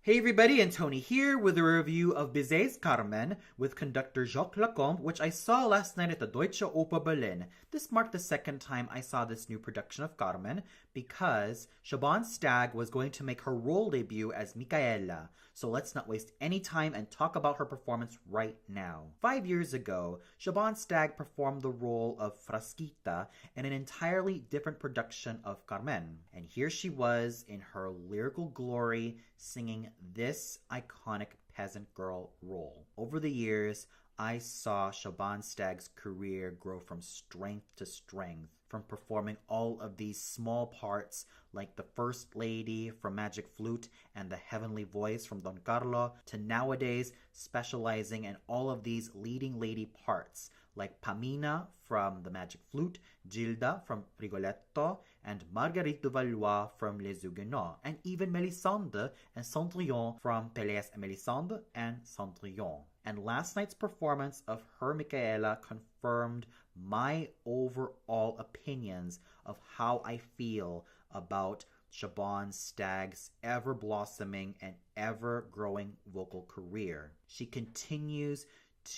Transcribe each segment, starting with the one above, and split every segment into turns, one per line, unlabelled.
Hey everybody, and Tony here with a review of Bizet's Carmen with conductor Jacques Lacombe, which I saw last night at the Deutsche Oper Berlin. This marked the second time I saw this new production of Carmen because Siobhan Stagg was going to make her role debut as Micaela. So let's not waste any time and talk about her performance right now. 5 years ago, Siobhan Stagg performed the role of Frasquita in an entirely different production of Carmen. And here she was in her lyrical glory singing this iconic peasant girl role. Over the years, I saw Siobhan Stagg's career grow from strength to strength, from performing all of these small parts like the First Lady from Magic Flute and the Heavenly Voice from Don Carlo, to nowadays specializing in all of these leading lady parts like Pamina from the Magic Flute, Gilda from Rigoletto, and Marguerite de Valois from Les Huguenots, and even Melisande and Cendrillon from Pelléas et Mélisande and Cendrillon. And last night's performance of her Micaela confirmed my overall opinions of how I feel about Siobhan Stagg's ever-blossoming and ever-growing vocal career. She continues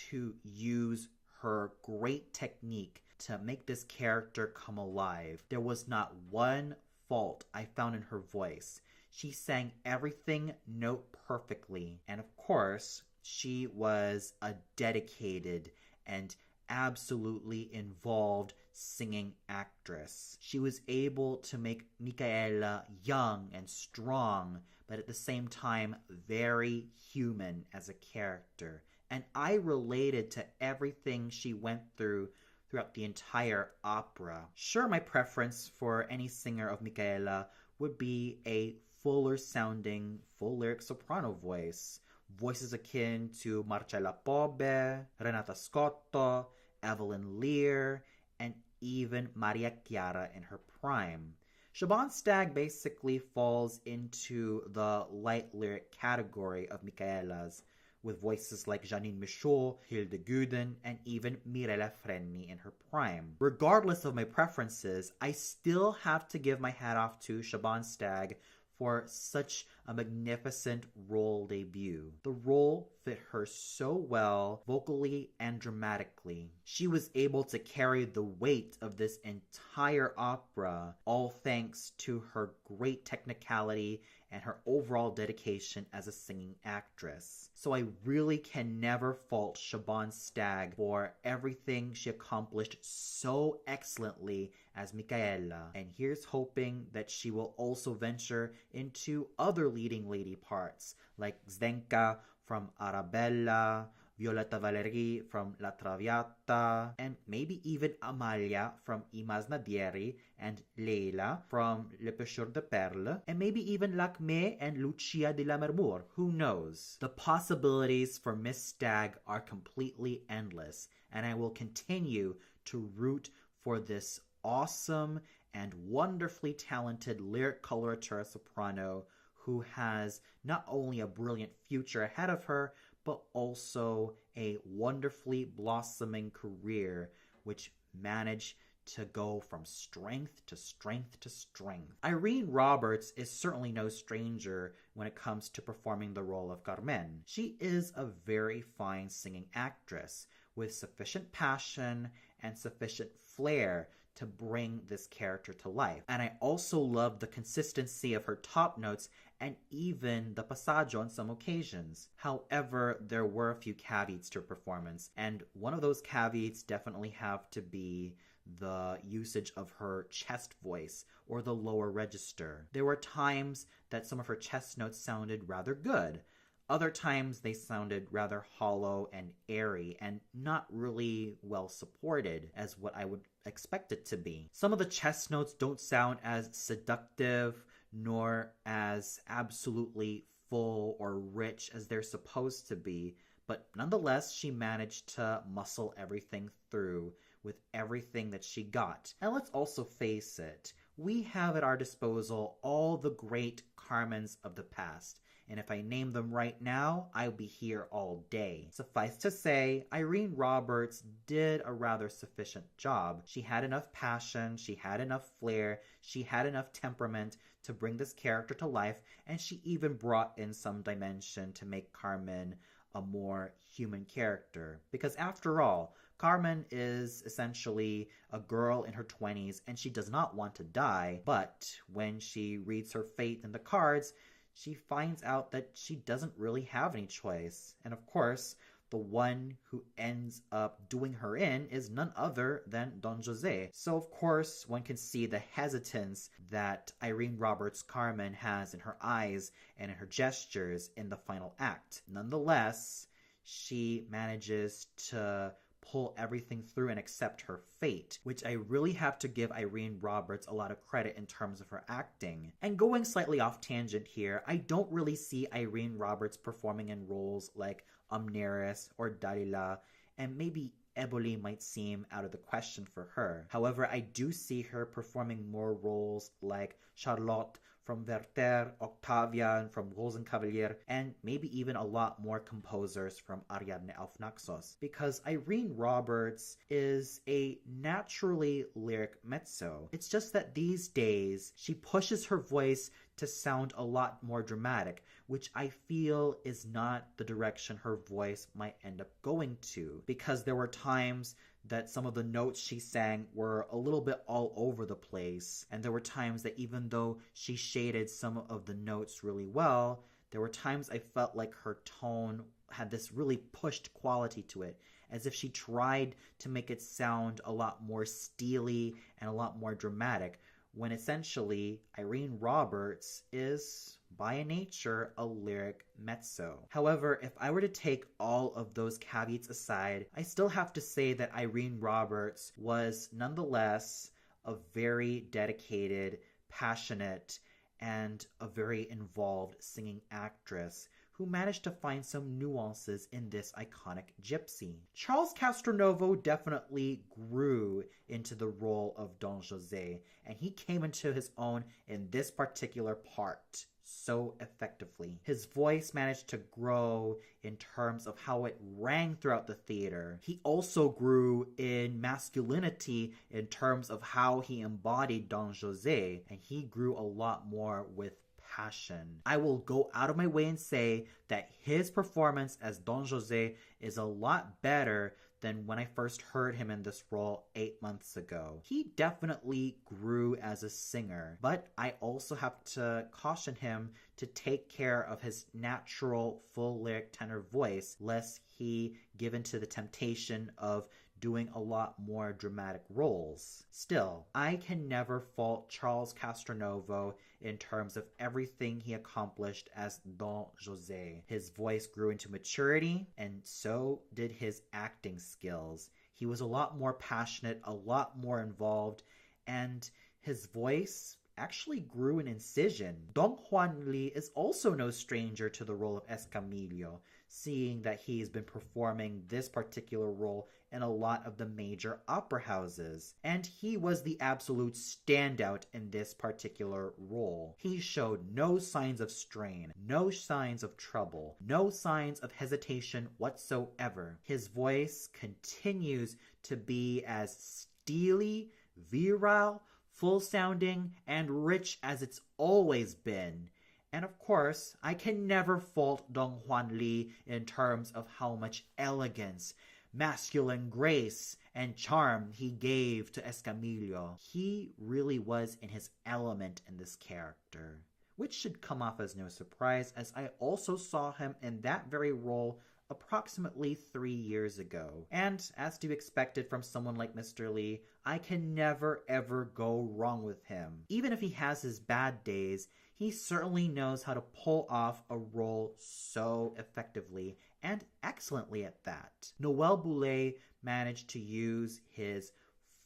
to use her great technique to make this character come alive. There was not one fault I found in her voice. She sang everything note perfectly. And of course, she was a dedicated and absolutely involved singing actress. She was able to make Micaela young and strong, but at the same time very human as a character. And I related to everything she went throughout the entire opera. Sure, my preference for any singer of Micaela would be a fuller sounding, full lyric soprano voice. Voices akin to Marcella Pobe, Renata Scotto, Evelyn Lear, and even Maria Chiara in her prime. Siobhan Stagg basically falls into the light lyric category of Micaela's, with voices like Janine Michaud, Hilde Guden, and even Mirella Freni in her prime. Regardless of my preferences, I still have to give my hat off to Siobhan Stagg for such a magnificent role debut. The role fit her so well, vocally and dramatically. She was able to carry the weight of this entire opera, all thanks to her great technicality and her overall dedication as a singing actress. So I really can never fault Siobhan Stagg for everything she accomplished so excellently as Micaela. And here's hoping that she will also venture into other leading lady parts like Zdenka from Arabella, Violetta Valerie from La Traviata, and maybe even Amalia from I Masnadieri, and Leila from Le Pêcheur de Perles, and maybe even Lakme and Lucia de la Mermour. Who knows? The possibilities for Miss Stagg are completely endless, and I will continue to root for this awesome and wonderfully talented lyric coloratura soprano who has not only a brilliant future ahead of her, but also a wonderfully blossoming career which managed to go from strength to strength to strength. Irene Roberts is certainly no stranger when it comes to performing the role of Carmen. She is a very fine singing actress with sufficient passion and sufficient flair to bring this character to life. And I also love the consistency of her top notes and even the passaggio on some occasions. However, there were a few caveats to her performance, and one of those caveats definitely have to be the usage of her chest voice or the lower register. There were times that some of her chest notes sounded rather good. Other times they sounded rather hollow and airy and not really well supported as what I would expect it to be. Some of the chest notes don't sound as seductive nor as absolutely full or rich as they're supposed to be, but nonetheless she managed to muscle everything through with everything that she got. And let's also face it, we have at our disposal all the great Carmens of the past. And if I name them right now, I'll be here all day. Suffice to say, Irene Roberts did a rather sufficient job. She had enough passion, she had enough flair, she had enough temperament to bring this character to life, and she even brought in some dimension to make Carmen a more human character. Because after all, Carmen is essentially a girl in her 20s and she does not want to die, but when she reads her fate in the cards, she finds out that she doesn't really have any choice. And of course, the one who ends up doing her in is none other than Don Jose. So of course, one can see the hesitance that Irene Roberts' Carmen has in her eyes and in her gestures in the final act. Nonetheless, she manages to pull everything through and accept her fate, which I really have to give Irene Roberts a lot of credit in terms of her acting. And going slightly off tangent here, I don't really see Irene Roberts performing in roles like Amneris or Dalila, and maybe Eboli might seem out of the question for her. However, I do see her performing more roles like Charlotte from Werther, Octavian from Rosenkavalier, and maybe even a lot more composers from Ariadne auf Naxos, because Irene Roberts is a naturally lyric mezzo. It's just that these days she pushes her voice to sound a lot more dramatic, which I feel is not the direction her voice might end up going to, because there were times that some of the notes she sang were a little bit all over the place, and there were times that even though she shaded some of the notes really well, there were times I felt like her tone had this really pushed quality to it, as if she tried to make it sound a lot more steely and a lot more dramatic, when essentially Irene Roberts is by nature a lyric mezzo. However, if I were to take all of those caveats aside, I still have to say that Irene Roberts was nonetheless a very dedicated, passionate, and a very involved singing actress who managed to find some nuances in this iconic gypsy. Charles Castronovo definitely grew into the role of Don Jose, and he came into his own in this particular part so effectively. His voice managed to grow in terms of how it rang throughout the theater. He also grew in masculinity in terms of how he embodied Don Jose, and he grew a lot more with passion. I will go out of my way and say that his performance as Don Jose is a lot better than when I first heard him in this role 8 months ago. He definitely grew as a singer, but I also have to caution him to take care of his natural full lyric tenor voice, lest he give into the temptation of doing a lot more dramatic roles. Still, I can never fault Charles Castronovo in terms of everything he accomplished as Don Jose. His voice grew into maturity, and so did his acting skills. He was a lot more passionate, a lot more involved, and his voice actually grew in incision. Dong-Hwan Lee is also no stranger to the role of Escamillo, seeing that he's been performing this particular role in a lot of the major opera houses, and he was the absolute standout in this particular role. He showed no signs of strain, no signs of trouble, no signs of hesitation whatsoever. His voice continues to be as steely, virile, full-sounding, and rich as it's always been. And of course, I can never fault Dong-Hwan Lee in terms of how much elegance, masculine grace, and charm he gave to Escamillo. He really was in his element in this character, which should come off as no surprise, as I also saw him in that very role approximately 3 years ago. And as to be expected from someone like Mr. Lee, I can never ever go wrong with him. Even if he has his bad days, he certainly knows how to pull off a role so effectively and excellently at that. Noel Boulet managed to use his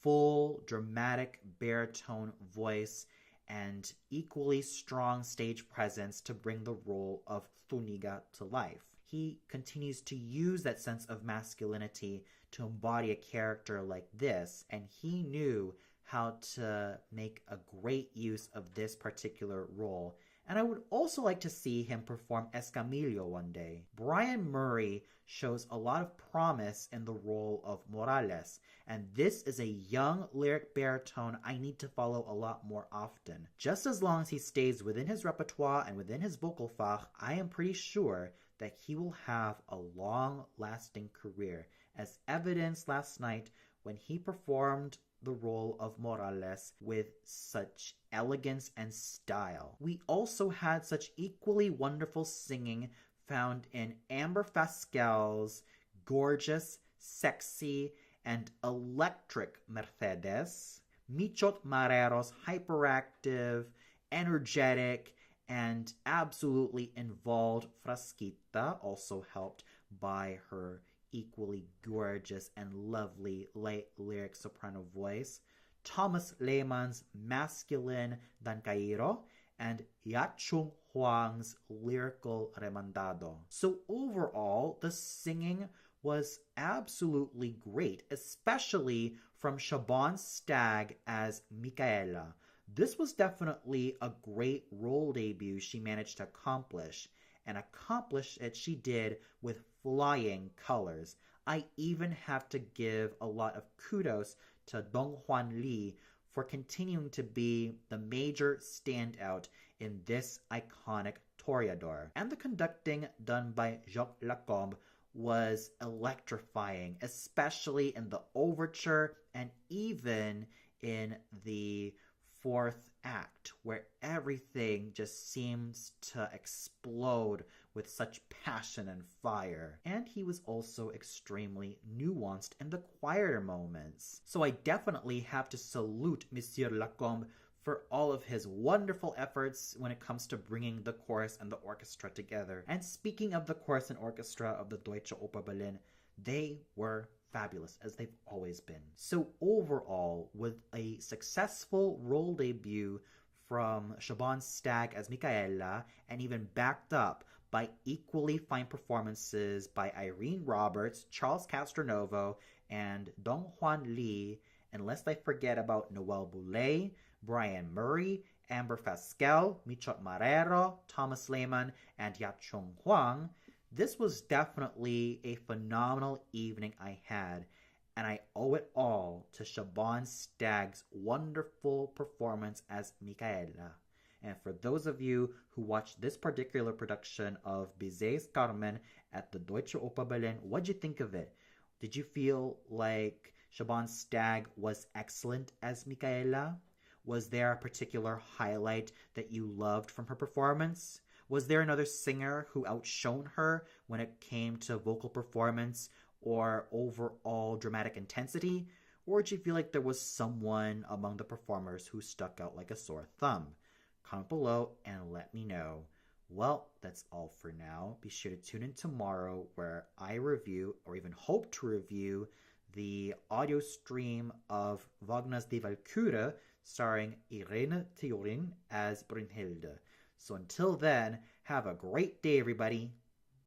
full dramatic baritone voice and equally strong stage presence to bring the role of Thuniga to life. He continues to use that sense of masculinity to embody a character like this, and he knew how to make a great use of this particular role, And I would also like to see him perform Escamillo one day. Brian Murray shows a lot of promise in the role of Morales, and this is a young lyric baritone I need to follow a lot more often. Just as long as he stays within his repertoire and within his vocal fach, I am pretty sure that he will have a long-lasting career, as evidenced last night when he performed the role of Morales with such elegance and style. We also had such equally wonderful singing found in Amber Fascal's gorgeous, sexy, and electric Mercedes, Michot Marrero's hyperactive, energetic, and absolutely involved Frasquita, also helped by her equally gorgeous and lovely light lyric soprano voice, Thomas Lehmann's masculine Dan Cairo, and Ya-Chung Huang's lyrical remandado. So overall, the singing was absolutely great, especially from Siobhan Stagg as Micaela. This was definitely a great role debut she managed to accomplish, and accomplish it she did with flying colors. I even have to give a lot of kudos to Dong-Hwan for continuing to be the major standout in this iconic toreador. And the conducting done by Jacques Lacombe was electrifying, especially in the overture and even in the fourth act, where everything just seems to explode with such passion and fire. And he was also extremely nuanced in the quieter moments. So I definitely have to salute Monsieur Lacombe for all of his wonderful efforts when it comes to bringing the chorus and the orchestra together. And speaking of the chorus and orchestra of the Deutsche Oper Berlin, they were fabulous, as they've always been. So overall, with a successful role debut from Siobhan Stagg as Micaela, and even backed up by equally fine performances by Irene Roberts, Charles Castronovo, and Dong-Hwan Lee, and lest I forget about Noel Boulay, Brian Murray, Amber Fascal, Michot Marrero, Thomas Lehmann, and Ya-Chung Huang, this was definitely a phenomenal evening I had, and I owe it all to Siobhan Stagg's wonderful performance as Micaela. And for those of you who watched this particular production of Bizet's Carmen at the Deutsche Oper Berlin, what'd you think of it? Did you feel like Siobhan Stagg was excellent as Micaela? Was there a particular highlight that you loved from her performance? Was there another singer who outshone her when it came to vocal performance or overall dramatic intensity? Or did you feel like there was someone among the performers who stuck out like a sore thumb? Comment below and let me know. Well, that's all for now. Be sure to tune in tomorrow where I review, or even hope to review, the audio stream of Wagner's Die Walküre starring Irene Theorin as Brünnhilde. So until then, have a great day, everybody.